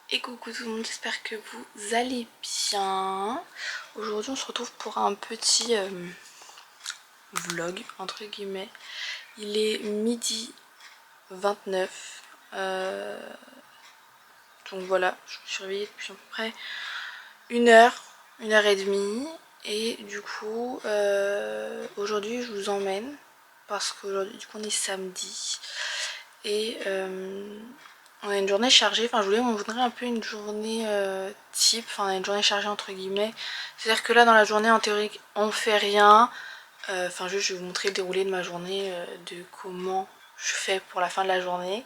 Et coucou tout le monde, j'espère que vous allez bien. Aujourd'hui on se retrouve pour un petit vlog entre guillemets. Il est midi 29. Donc voilà, je me suis réveillée depuis à peu près une heure et demie. Et du coup aujourd'hui je vous emmène parce qu'aujourd'hui du coup on est samedi. Et on a une journée chargée, enfin je voulais vous montrer un peu une journée type, enfin une journée chargée entre guillemets. C'est-à-dire que là dans la journée en théorie on fait rien. Enfin juste je vais vous montrer le déroulé de ma journée, de comment je fais pour la fin de la journée.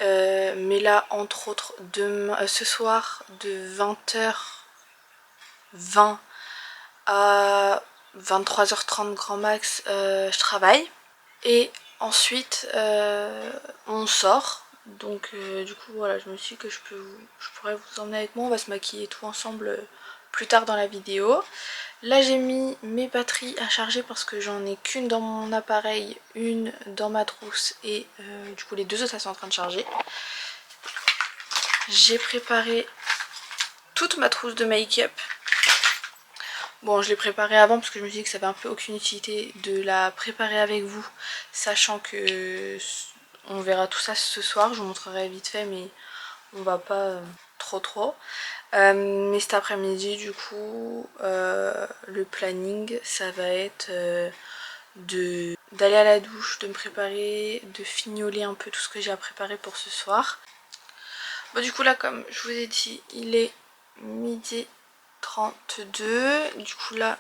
Mais là entre autres demain, ce soir de 20h20 à 23h30 grand max je travaille. Et ensuite on sort. Donc du coup voilà, je me suis dit que je pourrais vous emmener avec moi. On va se maquiller tout ensemble plus tard dans la vidéo. Là j'ai mis mes batteries à charger parce que j'en ai qu'une dans mon appareil, une dans ma trousse et du coup les deux autres elles sont en train de charger. J'ai préparé toute ma trousse de make-up. Bon, je l'ai préparée avant parce que je me suis dit que ça avait un peu aucune utilité de la préparer avec vous, sachant que on verra tout ça ce soir. Je vous montrerai vite fait, mais on va pas trop. Mais cet après-midi, du coup, le planning, ça va être d'aller à la douche, de me préparer, de fignoler un peu tout ce que j'ai à préparer pour ce soir. Bon, du coup là, comme je vous ai dit, il est midi 32. Du coup là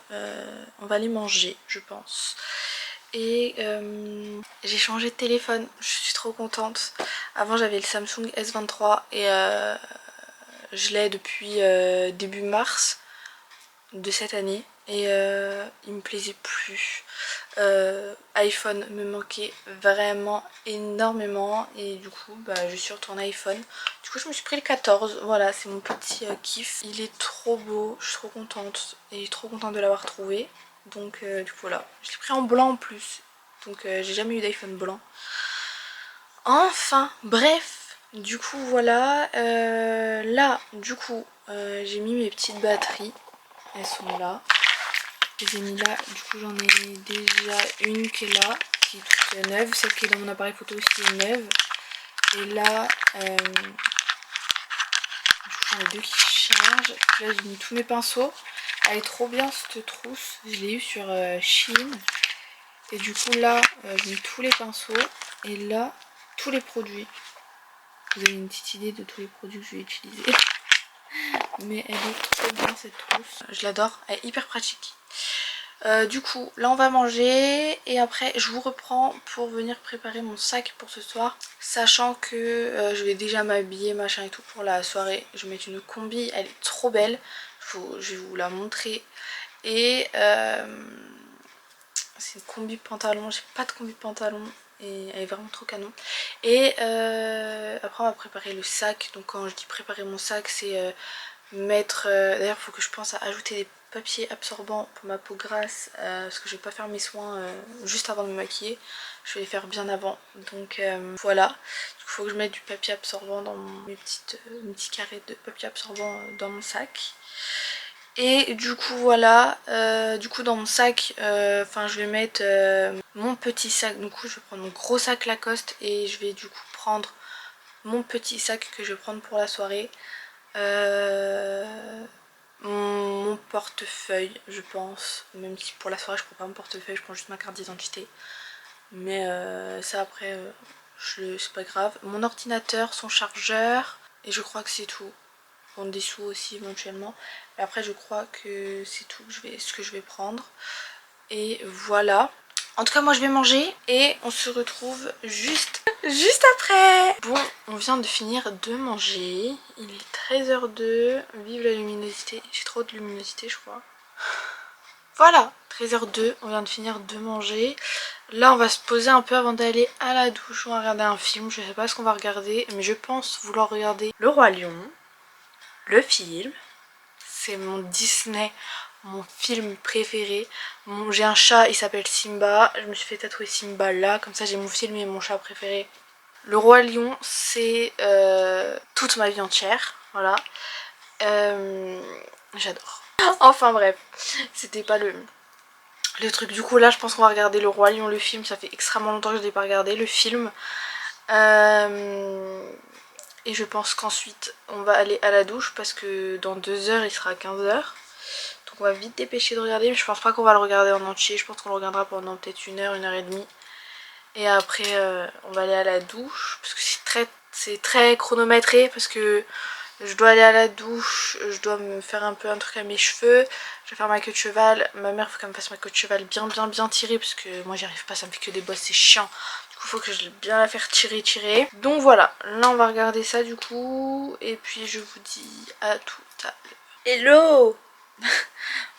on va aller manger je pense. Et j'ai changé de téléphone, je suis trop contente. Avant j'avais le Samsung S23 et je l'ai depuis début mars de cette année. Et il me plaisait plus. iPhone me manquait vraiment énormément. Et du coup bah, je suis retournée iPhone. Du coup je me suis pris le 14. Voilà, c'est mon petit kiff. Il est trop beau, je suis trop contente. Et trop contente de l'avoir trouvé. Donc du coup voilà, je l'ai pris en blanc en plus. Donc j'ai jamais eu d'iPhone blanc. Enfin bref, du coup voilà. Là du coup j'ai mis mes petites batteries. Elles sont là. Je les ai mis là. Du coup j'en ai déjà une qui est là, qui est toute neuve. Celle qui est dans mon appareil photo aussi est neuve. Et là, du coup j'en ai deux qui chargent. Là j'ai mis tous mes pinceaux. Elle est trop bien cette trousse. Je l'ai eu sur Shein. Et du coup là, j'ai mis tous les pinceaux. Et là, tous les produits. Vous avez une petite idée de tous les produits que je vais utiliser. Mais elle est trop bien cette trousse. Je l'adore, elle est hyper pratique. Du coup là on va manger et après je vous reprends pour venir préparer mon sac pour ce soir. Sachant que je vais déjà m'habiller machin et tout pour la soirée. Je vais mettre une combi, elle est trop belle. Je vais vous la montrer. Et c'est une combi pantalon, j'ai pas de combi pantalon. Et elle est vraiment trop canon. Et après on va préparer le sac. Donc quand je dis préparer mon sac c'est mettre... D'ailleurs il faut que je pense à ajouter des papiers absorbants pour ma peau grasse. Parce que je vais pas faire mes soins juste avant de me maquiller. Je vais les faire bien avant. Donc voilà. Il faut que je mette du papier absorbant dans mes petits carrés de papier absorbant dans mon sac. Et du coup voilà, du coup dans mon sac, je vais mettre mon petit sac. Du coup je vais prendre mon gros sac Lacoste et je vais du coup prendre mon petit sac que je vais prendre pour la soirée. Mon portefeuille je pense, même si pour la soirée je prends pas mon portefeuille, je prends juste ma carte d'identité. Mais ça après c'est pas grave. Mon ordinateur, son chargeur et je crois que c'est tout. Prendre des sous aussi éventuellement. Et après je crois que c'est tout ce que je vais prendre. Et voilà. En tout cas moi je vais manger et on se retrouve juste après. Bon, on vient de finir de manger. Il est 13h02. Vive la luminosité. J'ai trop de luminosité je crois. Voilà, 13h02, on vient de finir de manger. Là on va se poser un peu avant d'aller à la douche. On va regarder un film, je sais pas ce qu'on va regarder. Mais je pense vouloir regarder Le Roi Lion. Le film, c'est mon Disney, mon film préféré. J'ai un chat, il s'appelle Simba. Je me suis fait tatouer Simba là, comme ça j'ai mon film et mon chat préféré. Le Roi Lion, c'est toute ma vie entière. Voilà. J'adore. Enfin bref, c'était pas le truc. Du coup là je pense qu'on va regarder Le Roi Lion, le film. Ça fait extrêmement longtemps que je l'ai pas regardé, le film. Et je pense qu'ensuite on va aller à la douche parce que dans 2 heures il sera 15 heures. Donc on va vite dépêcher de regarder. Mais je pense pas qu'on va le regarder en entier. Je pense qu'on le regardera pendant peut-être 1 heure et demie. Et après on va aller à la douche parce que c'est très chronométré parce que je dois aller à la douche, je dois me faire un peu un truc à mes cheveux, je vais faire ma queue de cheval. Ma mère faut qu'elle me fasse ma queue de cheval bien tirée parce que moi j'y arrive pas, ça me fait que des bosses, c'est chiant. Du coup faut que je bien la faire tirer. Donc voilà, là on va regarder ça du coup et puis je vous dis à tout à l'heure. Hello.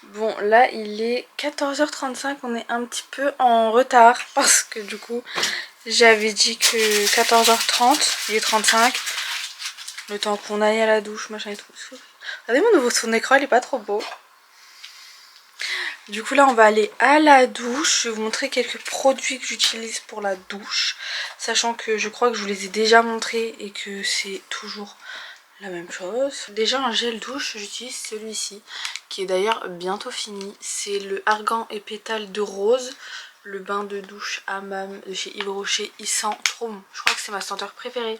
Bon là il est 14h35, on est un petit peu en retard parce que du coup j'avais dit que 14h30, il est 35. Le temps qu'on aille à la douche, machin et tout. Regardez mon nouveau son d'écran, il est pas trop beau. Du coup là on va aller à la douche. Je vais vous montrer quelques produits que j'utilise pour la douche. Sachant que je crois que je vous les ai déjà montrés et que c'est toujours la même chose. Déjà un gel douche, j'utilise celui-ci. Qui est d'ailleurs bientôt fini. C'est le Argan et Pétale de Rose. Le bain de douche hammam de chez Yves Rocher. Il sent trop bon. Je crois que c'est ma senteur préférée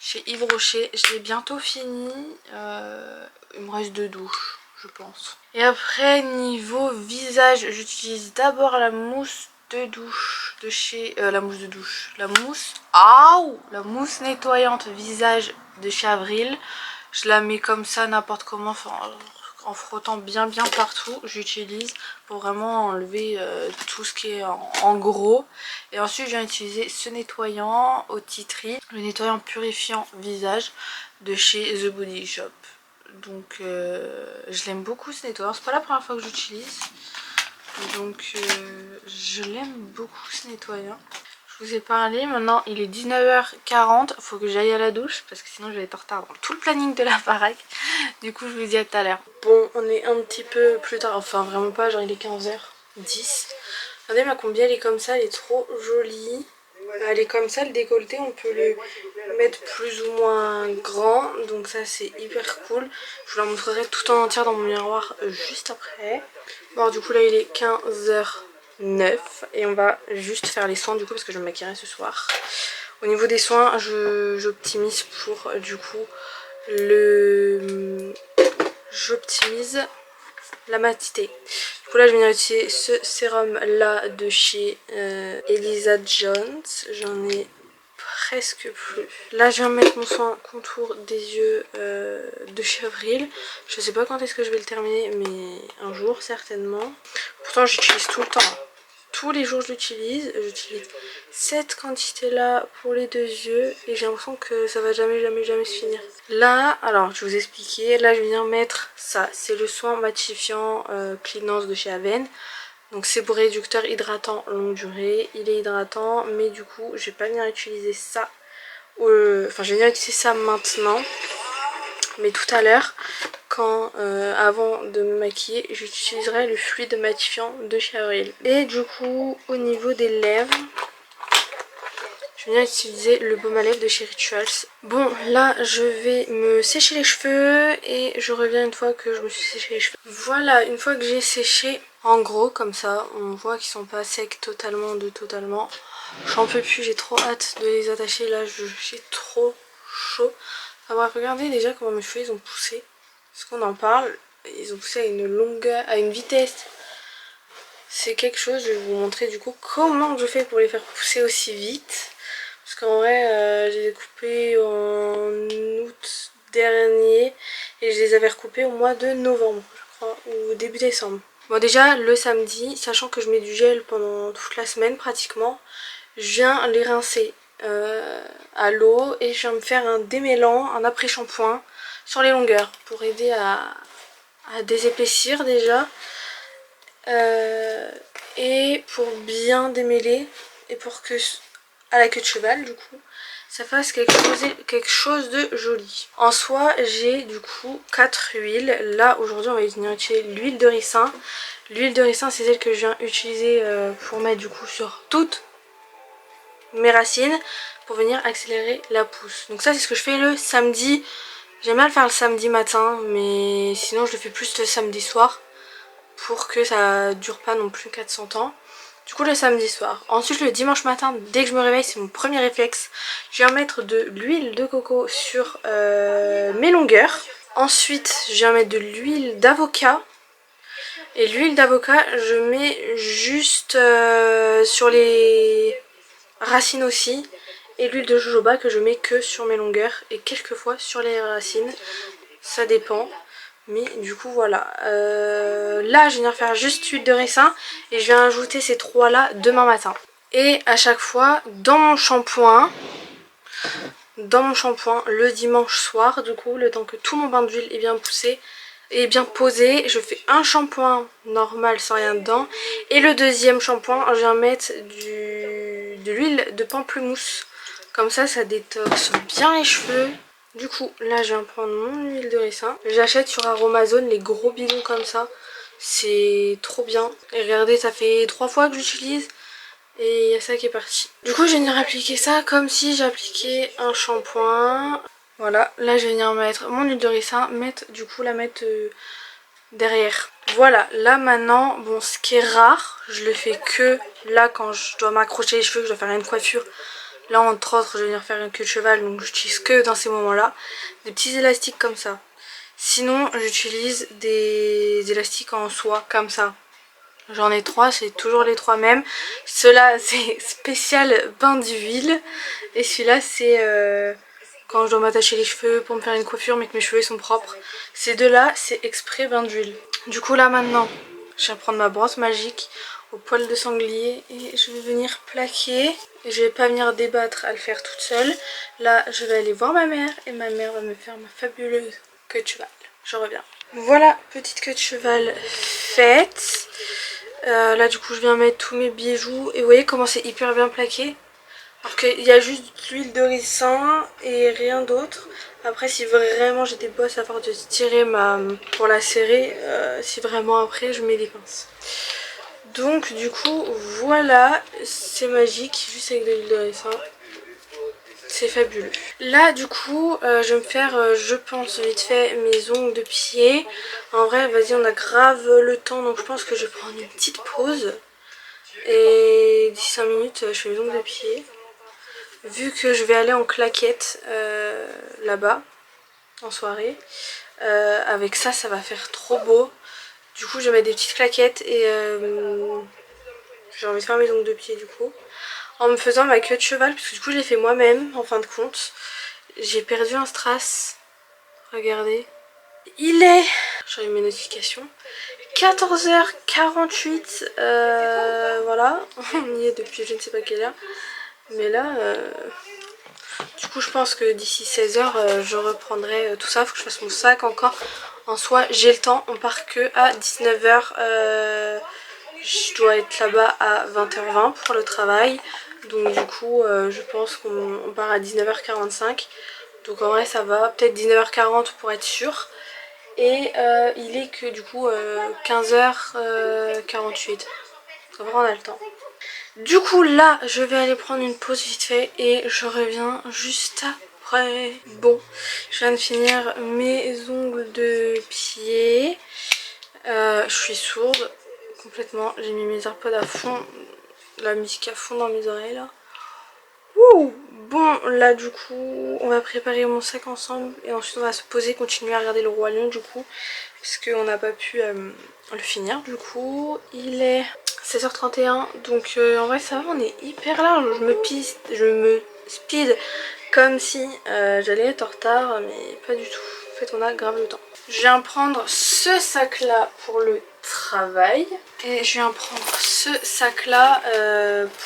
chez Yves Rocher. Je l'ai bientôt fini. Il me reste 2 douches, je pense. Et après, niveau visage, j'utilise d'abord la mousse de douche de chez... la mousse de douche. La mousse... Aouh, la mousse nettoyante visage de chez Avril. Je la mets comme ça, n'importe comment, en frottant bien partout. J'utilise pour vraiment enlever tout ce qui est en gros. Et ensuite je viens utiliser ce nettoyant au tea tree, le nettoyant purifiant visage de chez The Body Shop. Donc je l'aime beaucoup ce nettoyant, c'est pas la première fois que j'utilise. Donc je l'aime beaucoup ce nettoyant. Je vous ai parlé, maintenant il est 19h40, faut que j'aille à la douche parce que sinon je vais être en retard dans tout le planning de la baraque. Du coup je vous dis à tout à l'heure. Bon, on est un petit peu plus tard, enfin vraiment pas, genre il est 15h10. Regardez ma combi, elle est comme ça, elle est trop jolie. Elle est comme ça, le décolleté, on peut le mettre plus ou moins grand, donc ça c'est hyper cool. Je vous la montrerai tout en entière dans mon miroir juste après. Bon, du coup là il est 15h09 et on va juste faire les soins du coup parce que je me maquillerai ce soir. Au niveau des soins, j'optimise pour du coup j'optimise la matité. Du coup là je viens d'utiliser ce sérum là de chez Elisa Jones. J'en ai presque plus. Là je viens de mettre mon soin contour des yeux de chez Avril. Je sais pas quand est-ce que je vais le terminer, mais un jour certainement. Pourtant j'utilise tout le temps. Tous les jours je l'utilise. J'utilise cette quantité là pour les 2 yeux et j'ai l'impression que ça va jamais se finir. Là, alors je vais vous expliquer. Là je viens mettre ça. C'est le soin matifiant Cleanance de chez Aven. Donc c'est pour réducteur hydratant longue durée. Il est hydratant mais du coup je vais pas venir utiliser ça. Enfin je vais venir utiliser ça maintenant. Mais tout à l'heure, avant de me maquiller, j'utiliserai le fluide matifiant de chez Avril. Et du coup, au niveau des lèvres, je viens utiliser le baume à lèvres de chez Rituals. Bon, là, je vais me sécher les cheveux et je reviens une fois que je me suis séché les cheveux. Voilà, une fois que j'ai séché, en gros, comme ça, on voit qu'ils sont pas secs totalement. J'en peux plus, j'ai trop hâte de les attacher. Là, j'ai trop chaud. Ah bref, regardez déjà comment mes cheveux ils ont poussé. Parce qu'on en parle, ils ont poussé à une longueur, à une vitesse. C'est quelque chose, je vais vous montrer du coup comment je fais pour les faire pousser aussi vite. Parce qu'en vrai, je les ai coupés en août dernier et je les avais recoupés au mois de novembre, je crois, ou début décembre. Bon déjà, le samedi, sachant que je mets du gel pendant toute la semaine pratiquement, je viens les rincer à l'eau et je viens me faire un démêlant, un après-shampoing sur les longueurs pour aider à désépaissir déjà et pour bien démêler et pour que à la queue de cheval du coup ça fasse quelque chose de joli. En soi j'ai du coup 4 huiles. Là aujourd'hui on va venir utiliser l'huile de ricin. L'huile de ricin c'est celle que je viens utiliser pour mettre du coup sur toutes mes racines pour venir accélérer la pousse. Donc ça c'est ce que je fais le samedi J'aime bien le faire le samedi matin, mais sinon je le fais plus le samedi soir pour que ça dure pas non plus 400 ans. Du coup le samedi soir. Ensuite le dimanche matin, dès que je me réveille, c'est mon premier réflexe. Je viens mettre de l'huile de coco sur mes longueurs. Ensuite je viens mettre de l'huile d'avocat. Et l'huile d'avocat je mets juste sur les racines aussi. Et l'huile de jojoba que je mets que sur mes longueurs et quelquefois sur les racines. Ça dépend. Mais du coup voilà. Là je viens faire juste huile de ricin. Et je viens ajouter ces trois là demain matin. Et à chaque fois dans mon shampoing le dimanche soir, du coup le temps que tout mon bain d'huile est bien poussé et bien posé, je fais un shampoing normal sans rien dedans. Et le deuxième shampoing je viens mettre de l'huile de pamplemousse. Comme ça détoxe bien les cheveux. Du coup là je viens prendre mon huile de ricin. J'achète sur Aromazone les gros bidons comme ça. C'est trop bien. Et regardez, ça fait 3 fois que j'utilise. Et il y a ça qui est parti. Du coup je vais venir appliquer ça comme si j'appliquais un shampoing. Voilà, là je vais venir mettre mon huile de ricin, la mettre derrière. Voilà, là maintenant, bon ce qui est rare, je le fais que là quand je dois m'accrocher les cheveux, que je dois faire une coiffure. Là entre autres je vais venir faire une queue de cheval, donc j'utilise que dans ces moments là. Des petits élastiques comme ça. Sinon j'utilise des élastiques en soie comme ça. J'en ai 3, c'est toujours les 3 mêmes. Ceux-là c'est spécial bain d'huile. Et celui-là c'est quand je dois m'attacher les cheveux pour me faire une coiffure mais que mes cheveux sont propres. Ces deux-là c'est exprès bain d'huile. Du coup là maintenant, je vais prendre ma brosse magique au poil de sanglier et je vais venir plaquer. Et je vais pas venir débattre à le faire toute seule. Là je vais aller voir ma mère et ma mère va me faire ma fabuleuse queue de cheval. Je reviens. Voilà, petite queue de cheval faite. Là du coup je viens mettre tous mes bijoux et vous voyez comment c'est hyper bien plaqué. Alors qu'il y a juste l'huile de ricin et rien d'autre. Après si vraiment j'ai des bosses à force de tirer pour la serrer, si vraiment après je mets des pinces. Donc du coup voilà, c'est magique, juste avec de l'huile de ricin. C'est fabuleux. Là du coup je vais me faire je pense vite fait mes ongles de pied. En vrai vas-y on a grave le temps donc je pense que je vais prendre une petite pause. Et d'ici 5 minutes je fais mes ongles de pied. Vu que je vais aller en claquette là-bas en soirée. Avec ça ça va faire trop beau. Du coup je vais mettre des petites claquettes et j'ai envie de faire mes ongles de pied du coup. En me faisant ma queue de cheval, parce que du coup je l'ai fait moi-même en fin de compte. J'ai perdu un strass. Regardez. Il est, j'ai eu mes notifications, 14h48. Voilà, on y est depuis je ne sais pas quelle heure. Mais là, du coup je pense que d'ici 16h je reprendrai tout ça. Faut que je fasse mon sac encore. En soi j'ai le temps, on part que à 19h. Je dois être là-bas à 20h20 pour le travail. Donc du coup je pense qu'on part à 19h45. Donc en vrai ça va, peut-être 19h40 pour être sûr. Et il est que du coup 15h48. Donc en vrai on a le temps. Du coup là je vais aller prendre une pause vite fait et je reviens juste après. Bon, je viens de finir mes ongles de pied. Je suis sourde complètement. J'ai mis mes AirPods à fond, la musique à fond dans mes oreilles là. Wouh! Bon là du coup on va préparer mon sac ensemble et ensuite on va se poser, continuer à regarder le Roi Lion du coup. Parce qu'on n'a pas pu le finir. Du coup il est 16h31 donc en vrai ça va, on est hyper large. Je me speed comme si j'allais être en retard mais pas du tout. En fait on a grave le temps. Je viens prendre ce sac là pour le travail et je viens prendre ce sac là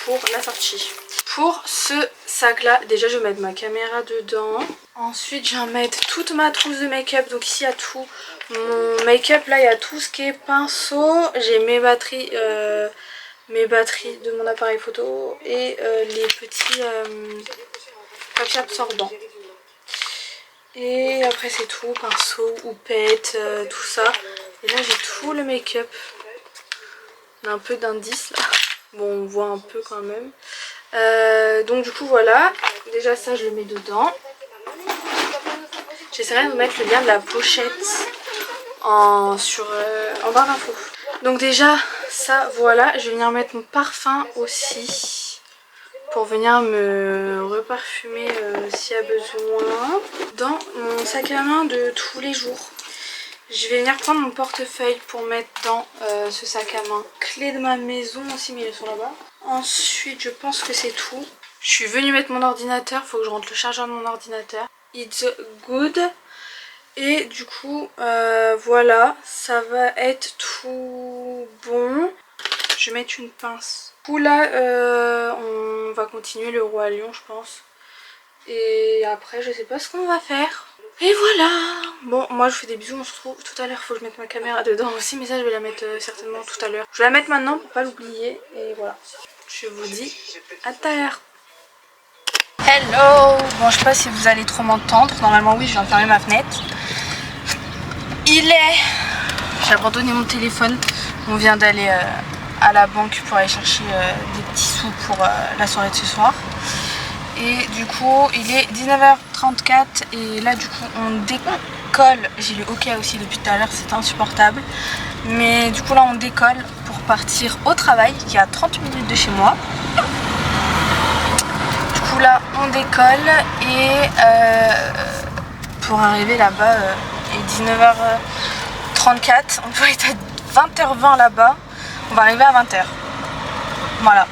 pour la sortie. Pour ce sac là, déjà je vais mettre ma caméra dedans. Ensuite je viens mettre toute ma trousse de make-up. Donc ici il y a tout mon make-up, là il y a tout ce qui est pinceau. J'ai mes batteries de mon appareil photo et les petits papiers absorbants. Et après c'est tout, pinceau, houppette, tout ça. Et là j'ai tout le make-up. On a un peu d'indices là. Bon on voit un peu quand même. Donc du coup voilà. Déjà ça je le mets dedans. J'essaierai de vous mettre le lien de la pochette en barre d'infos. Donc déjà ça voilà, je vais venir mettre mon parfum aussi pour venir me reparfumer s'il y a besoin. Dans mon sac à main de tous les jours, je vais venir prendre mon portefeuille pour mettre dans ce sac à main. Clés de ma maison aussi, mais ils sont là-bas. Ensuite je pense que c'est tout. Je suis venue mettre mon ordinateur, faut que je rentre le chargeur de mon ordinateur. It's good. Et du coup voilà, ça va être tout bon. Je vais mettre une pince. Du coup là on va continuer le Roi Lion je pense. Et après je sais pas ce qu'on va faire. Et voilà. Bon moi je vous fais des bisous, on se retrouve tout à l'heure. Faut que je mette ma caméra dedans aussi, mais ça je vais la mettre certainement tout à l'heure. Je vais la mettre maintenant pour pas l'oublier. Et voilà. Je vous dis à tout à l'heure. Hello. Bon je sais pas si vous allez trop m'entendre. Normalement oui, je viens de fermer ma fenêtre. J'ai abandonné mon téléphone. On vient d'aller à la banque pour aller chercher des petits sous pour la soirée de ce soir. Et du coup il est 19h34 et là du coup on décolle. J'ai le hockey aussi depuis tout à l'heure, c'est insupportable. Mais du coup là on décolle pour partir au travail qui est à 30 minutes de chez moi. Du coup là on décolle et pour arriver là-bas il est 19h34, on doit être à 20h20 là-bas, on va arriver à 20h. Voilà,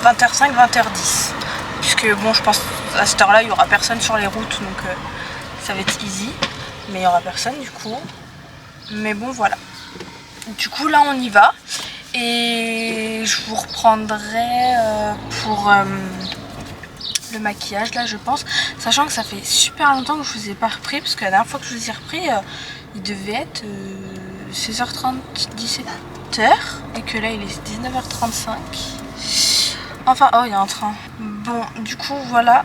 20h05, 20h10. Puisque bon je pense à cette heure là il n'y aura personne sur les routes donc ça va être easy. Mais il n'y aura personne du coup. Mais bon voilà. Du coup là on y va. Et je vous reprendrai pour le maquillage là je pense. Sachant que ça fait super longtemps que je vous ai pas repris. Parce que la dernière fois que je vous ai repris il devait être 16h30, 17h. Et que là il est 19h35. Enfin, oh, il y a un train. Bon, du coup, voilà.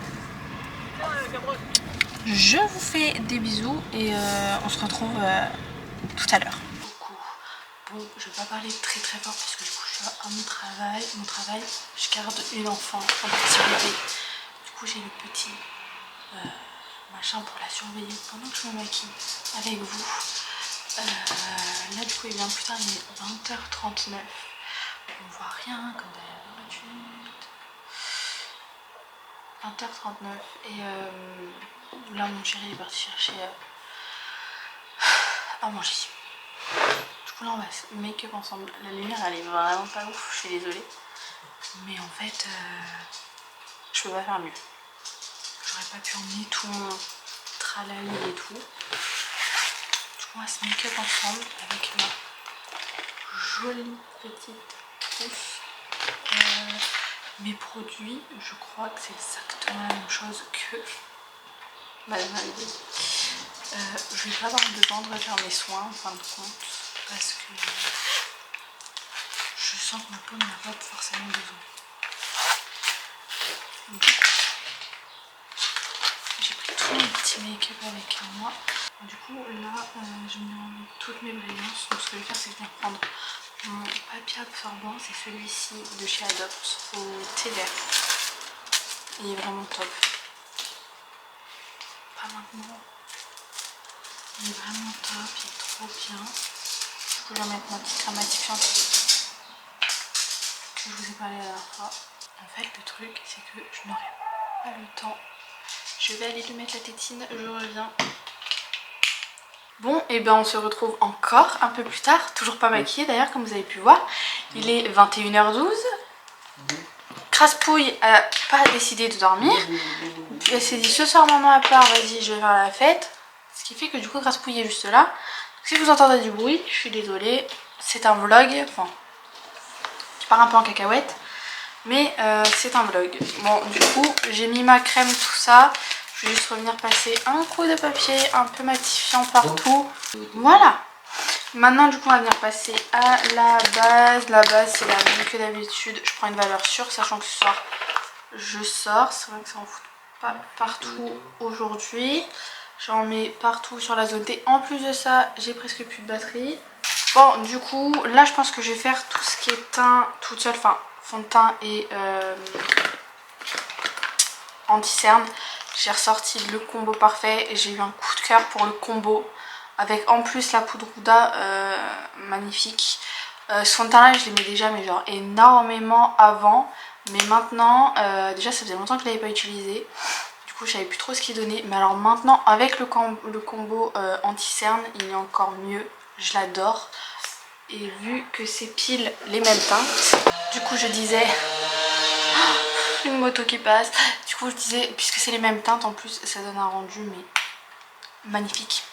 Je vous fais des bisous et on se retrouve tout à l'heure. Bon, je vais pas parler très très fort parce que du coup, je suis à mon travail. Mon travail, je garde une enfant, un petit bébé. Du coup, j'ai le petit machin pour la surveiller pendant que je me maquille avec vous. Là, du coup, il vient plus tard, il est 20h39. On voit rien comme derrière la voiture. 20h39 et là mon chéri est parti chercher à manger. Du coup là on va se make-up ensemble. La lumière elle est vraiment pas ouf, je suis désolée. Mais en fait je peux pas faire mieux. J'aurais pas pu emmener tout mon tralali et tout. Du coup on va se make-up ensemble avec ma jolie petite trousse. Mes produits, je crois que c'est exactement la même chose que madame avait dit. Je vais pas avoir besoin de refaire mes soins en fin de compte parce que je sens que ma peau n'en a pas forcément besoin. J'ai pris tout mon petit make-up avec moi. Du coup là je me remets toutes mes brillances. Donc ce que je vais faire c'est que je vais prendre mon papier absorbant, c'est celui-ci de chez Adopt au thé vert. Il est vraiment top. Pas maintenant. Il est vraiment top, il est trop bien. Du coup je vais mettre ma petite crème matifiante que je vous ai parlé la dernière fois. En fait le truc c'est que je n'aurai pas le temps. Je vais aller lui mettre la tétine, je reviens. Bon, et ben on se retrouve encore un peu plus tard, toujours pas maquillée d'ailleurs comme vous avez pu voir. Il est 21h12. Craspouille a pas décidé de dormir. Elle s'est dit ce soir maman à part, vas-y je vais faire la fête. Ce qui fait que du coup Craspouille est juste là. Si vous entendez du bruit, je suis désolée. C'est un vlog, enfin qui part un peu en cacahuète. Mais c'est un vlog. Bon du coup j'ai mis ma crème tout ça. Je vais juste revenir passer un coup de papier un peu matifiant partout. Voilà. Maintenant du coup on va venir passer à la base. La base c'est la même que d'habitude. Je prends une valeur sûre sachant que ce soir je sors. C'est vrai que ça en fout pas partout aujourd'hui. J'en mets partout sur la zone T. En plus de ça j'ai presque plus de batterie. Bon du coup là je pense que je vais faire tout ce qui est teint toute seule. Enfin fond de teint et anti-cerne. j'ai ressorti le combo parfait et j'ai eu un coup de cœur pour le combo avec en plus la poudre Huda magnifique. Ce fond de teint là je l'aimais déjà mais genre énormément avant, mais maintenant déjà ça faisait longtemps que je l'avais pas utilisé, du coup je savais plus trop ce qu'il donnait, mais alors maintenant avec le combo anti-cerne il est encore mieux, je l'adore. Et vu que c'est pile les mêmes teintes, du coup je disais une moto qui passe, du coup je disais puisque c'est les mêmes teintes en plus ça donne un rendu mais magnifique.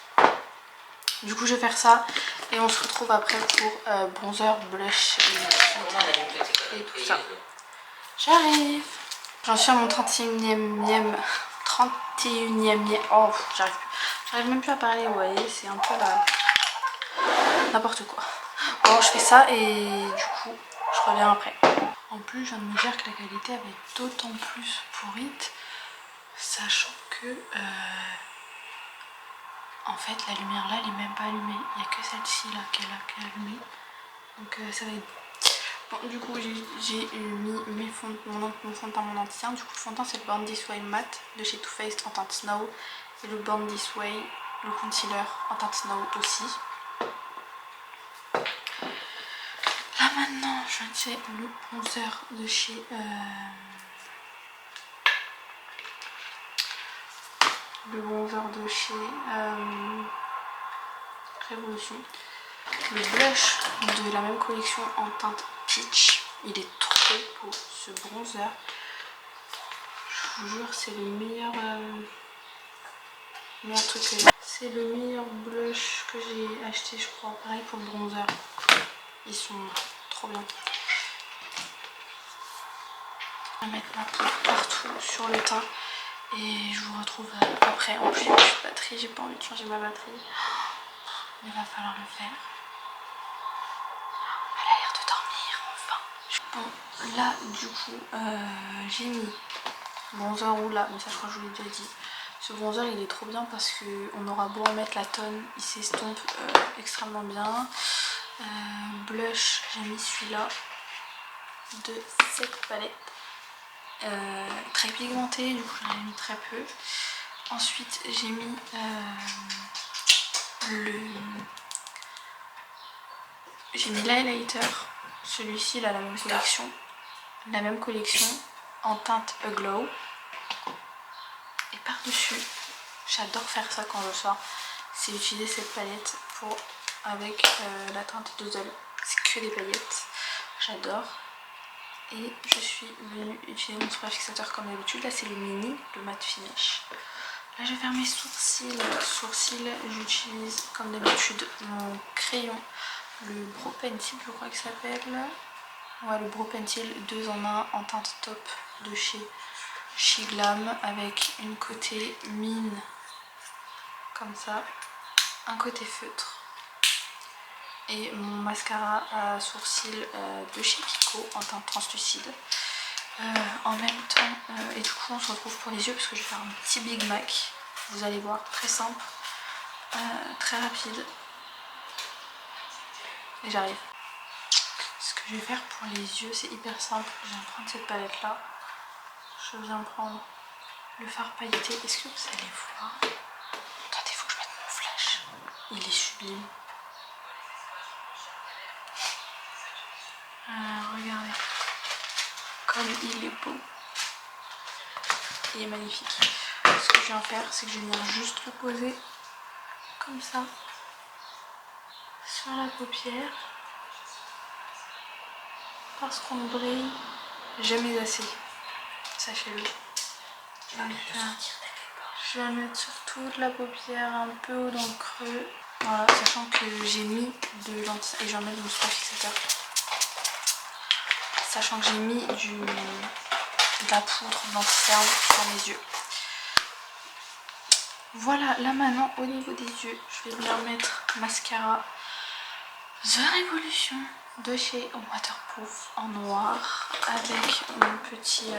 Du coup je vais faire ça et on se retrouve après pour bronzer, blush et tout ça. J'arrive. J'en suis à mon 31e oh j'arrive même plus à parler, vous voyez, c'est un peu la n'importe quoi. Bon je fais ça et du coup je reviens après. En plus je viens de me dire que la qualité va être d'autant plus pourrite, sachant que en fait la lumière là elle est même pas allumée, il n'y a que celle-ci là qui est allumée, donc ça va être... Bon, du coup j'ai mis mon fond de teint, mon anti-cerne. Du coup le fond de teint c'est le Born This Way matte de chez Too Faced en teinte Snow, et le Born This Way, le concealer en teinte Snow aussi. Là maintenant je fais le bronzer de chez Révolution. Le blush de la même collection en teinte Peach. Il est trop beau ce bronzer. Je vous jure c'est le meilleur truc que j'ai. C'est le meilleur blush que j'ai acheté je crois. Pareil pour le bronzer. Ils sont trop bien. Je vais mettre ma poudre partout sur le teint. Et je vous retrouve après. En plus j'ai plus de batterie, j'ai pas envie de changer ma batterie. Il va falloir le faire. Elle a l'air de dormir enfin. Bon là du coup j'ai mis bronzer ou là, mais ça je crois que je vous l'ai déjà dit. Ce bronzer il est trop bien parce qu'on aura beau en mettre la tonne, il s'estompe extrêmement bien. Blush, j'ai mis celui-là de cette palette. Très pigmenté, du coup j'en ai mis très peu. Ensuite j'ai mis l'highlighter, celui-ci là, la même collection en teinte A Glow. Et par dessus, j'adore faire ça quand je sors, c'est utiliser cette palette avec la teinte Dozzle. C'est que des paillettes, j'adore. Et je suis venue utiliser mon spray fixateur comme d'habitude. Là c'est le mini, le matte finish. Là je vais faire mes sourcils. J'utilise comme d'habitude mon crayon, le Brow Pencil je crois qu'il s'appelle. Ouais, le Brow Pencil 2 en 1 en teinte top de chez Shiglam, avec une côté mine comme ça, un côté feutre. Et mon mascara à sourcils de chez Kiko en teinte translucide. En même temps, et du coup on se retrouve pour les yeux parce que je vais faire un petit Big Mac. Vous allez voir, très simple, très rapide. Et j'arrive. Ce que je vais faire pour les yeux, c'est hyper simple. Je viens prendre cette palette là. Je viens prendre le fard pailleté. Est-ce que vous allez voir? Attendez, il faut que je mette mon flash. Il est sublime. Regardez. Comme il est beau. Il est magnifique. Ce que je viens faire, c'est que je viens juste le poser comme ça sur la paupière. Parce qu'on brille jamais assez. Sachez-le. Je vais mettre sur toute la paupière, un peu dans le creux. Voilà, sachant que j'ai mis de l'anti... Et je vais mettre mon spray fixateur. Sachant que j'ai mis de la poudre d'anti-cerne dans mes yeux. Voilà, là maintenant au niveau des yeux, je vais venir mettre mascara The Revolution de chez Waterproof en noir avec mon petit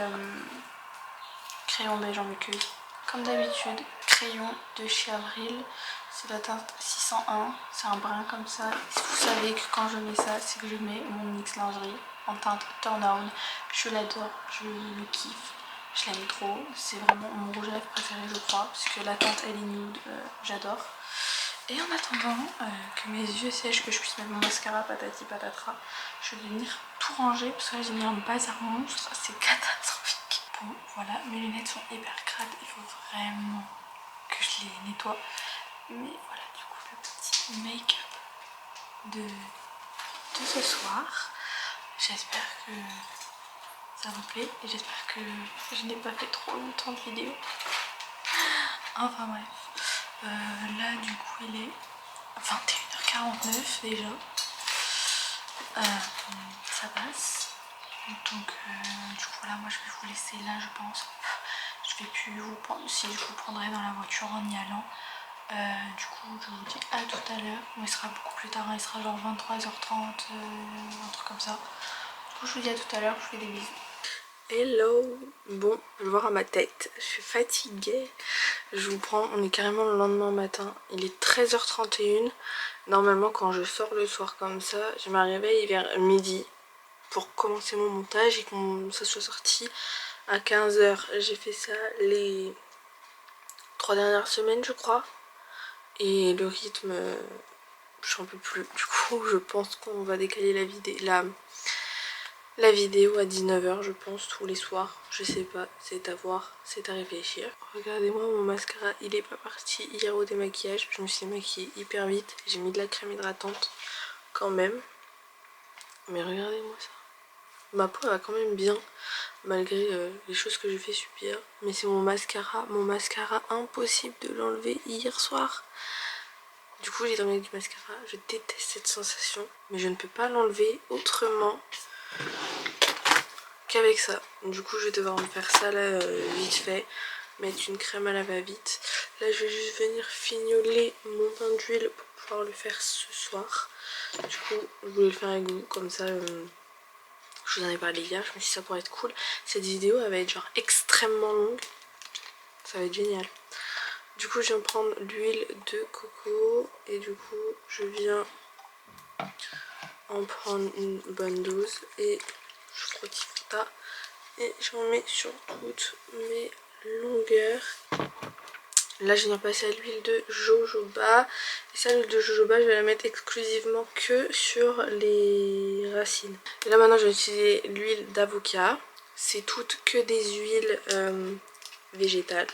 crayon beige en muqueuse. Comme d'habitude, crayon de chez Avril, c'est la teinte 601, c'est un brun comme ça. Vous savez que quand je mets ça, c'est que je mets mon NYX lingerie en teinte Turn On. Je l'adore, je le kiffe. Je l'aime trop, c'est vraiment mon rouge à lèvres préféré je crois, parce que la teinte elle est nude, j'adore. Et en attendant que mes yeux sèchent, que je puisse mettre mon mascara patati patatra, je vais venir tout ranger parce que là j'ai mis un bazar monstre, c'est catastrophique. Bon voilà, mes lunettes sont hyper crades, il faut vraiment que je les nettoie. Mais voilà du coup le petit make-up de ce soir. J'espère que ça vous plaît et j'espère que je n'ai pas fait trop longtemps de vidéo. Enfin bref, là du coup il est 21h49 déjà. Ça passe. Donc du coup voilà, moi je vais vous laisser là je pense. Je vais plus vous prendre, si je vous prendrai dans la voiture en y allant. Du coup je vous dis à tout à l'heure. Bon, il sera beaucoup plus tard, hein, il sera genre 23h30, un truc comme ça. Du coup je vous dis à tout à l'heure, je vous fais des bisous. Hello. Bon, je vais voir à ma tête, je suis fatiguée. Je vous prends, on est carrément le lendemain matin. Il est 13h31. Normalement quand je sors le soir comme ça, je me réveille vers midi pour commencer mon montage et qu'on ça soit sorti à 15h. J'ai fait ça les 3 dernières semaines je crois. Et le rythme, j'en peux plus. Du coup je pense qu'on va décaler la vidéo à 19h je pense tous les soirs. Je sais pas, c'est à voir, c'est à réfléchir. Regardez-moi mon mascara, il est pas parti hier au démaquillage. Je me suis maquillée hyper vite, j'ai mis de la crème hydratante quand même. Mais regardez-moi ça. Ma peau va quand même bien malgré les choses que je fais subir. Mais c'est mon mascara impossible de l'enlever hier soir. Du coup j'ai dormi avec du mascara, je déteste cette sensation. Mais je ne peux pas l'enlever autrement qu'avec ça. Du coup je vais devoir me faire ça là vite fait. Mettre une crème à la va-vite. Là je vais juste venir fignoler mon bain d'huile pour pouvoir le faire ce soir. Du coup je voulais le faire avec vous comme ça. Je vous en ai parlé hier, je me suis dit ça pourrait être cool. Cette vidéo elle va être genre extrêmement longue. Ça va être génial. Du coup je viens prendre l'huile de coco. Et du coup je viens en prendre une bonne dose. Et je frotte ça. Et j'en mets sur toutes mes longueurs. Là je viens passer à l'huile de jojoba. Et ça l'huile de jojoba je vais la mettre exclusivement que sur les racines. Et là maintenant je vais utiliser l'huile d'avocat. C'est toutes que des huiles végétales.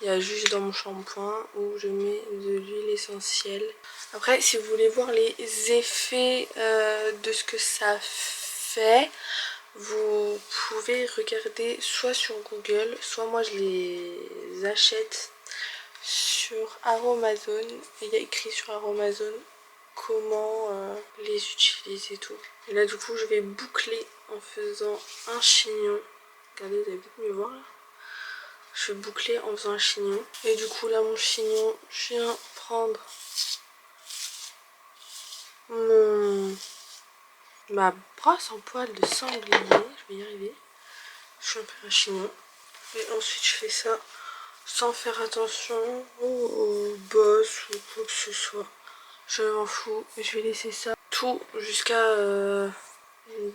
Il y a juste dans mon shampoing où je mets de l'huile essentielle. Après si vous voulez voir les effets de ce que ça fait, vous pouvez regarder soit sur Google, soit moi je les achète sur Aromazone. Et il y a écrit sur Aromazone comment les utiliser et tout. Et là du coup je vais boucler en faisant un chignon. Regardez, vous avez pu me voir là. Je vais boucler en faisant un chignon. Et du coup là mon chignon, je viens prendre ma brosse en poil de sanglier. Je vais y arriver. Je viens faire un chignon. Et ensuite je fais ça sans faire attention aux bosses ou quoi que ce soit. Je m'en fous. Et je vais laisser ça tout jusqu'à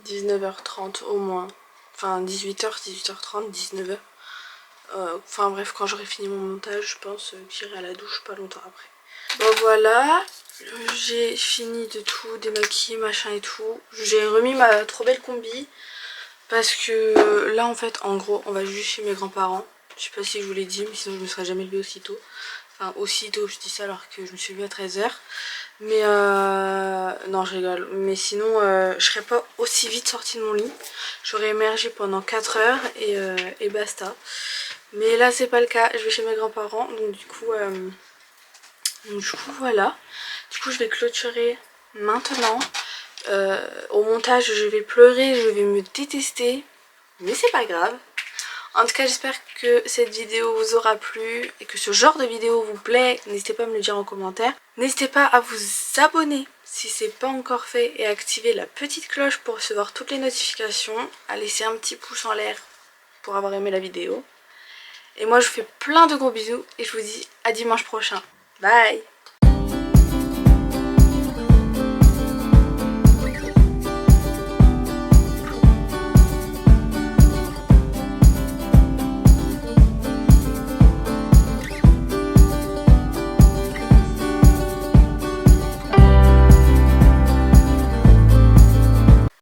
19h30 au moins. Enfin 18h, 18h30, 19h. Enfin bref, quand j'aurai fini mon montage, je pense que j'irai à la douche pas longtemps après. Bon voilà, j'ai fini de tout démaquiller, machin et tout. J'ai remis ma trop belle combi. Parce que là en fait, en gros, on va juste chez mes grands-parents. Je sais pas si je vous l'ai dit, mais sinon je me serais jamais levée aussitôt. Enfin aussitôt, je dis ça alors que je me suis levée à 13h. Mais non je rigole. Mais sinon je serais pas aussi vite sortie de mon lit. J'aurais émergé pendant 4 heures et basta. Mais là c'est pas le cas, je vais chez mes grands-parents. Donc du coup voilà. Du coup je vais clôturer maintenant. Au montage je vais pleurer, je vais me détester. Mais c'est pas grave. En tout cas j'espère que cette vidéo vous aura plu et que ce genre de vidéo vous plaît. N'hésitez pas à me le dire en commentaire. N'hésitez pas à vous abonner si c'est pas encore fait et à activer la petite cloche pour recevoir toutes les notifications. À laisser un petit pouce en l'air pour avoir aimé la vidéo. Et moi je vous fais plein de gros bisous et je vous dis à dimanche prochain. Bye!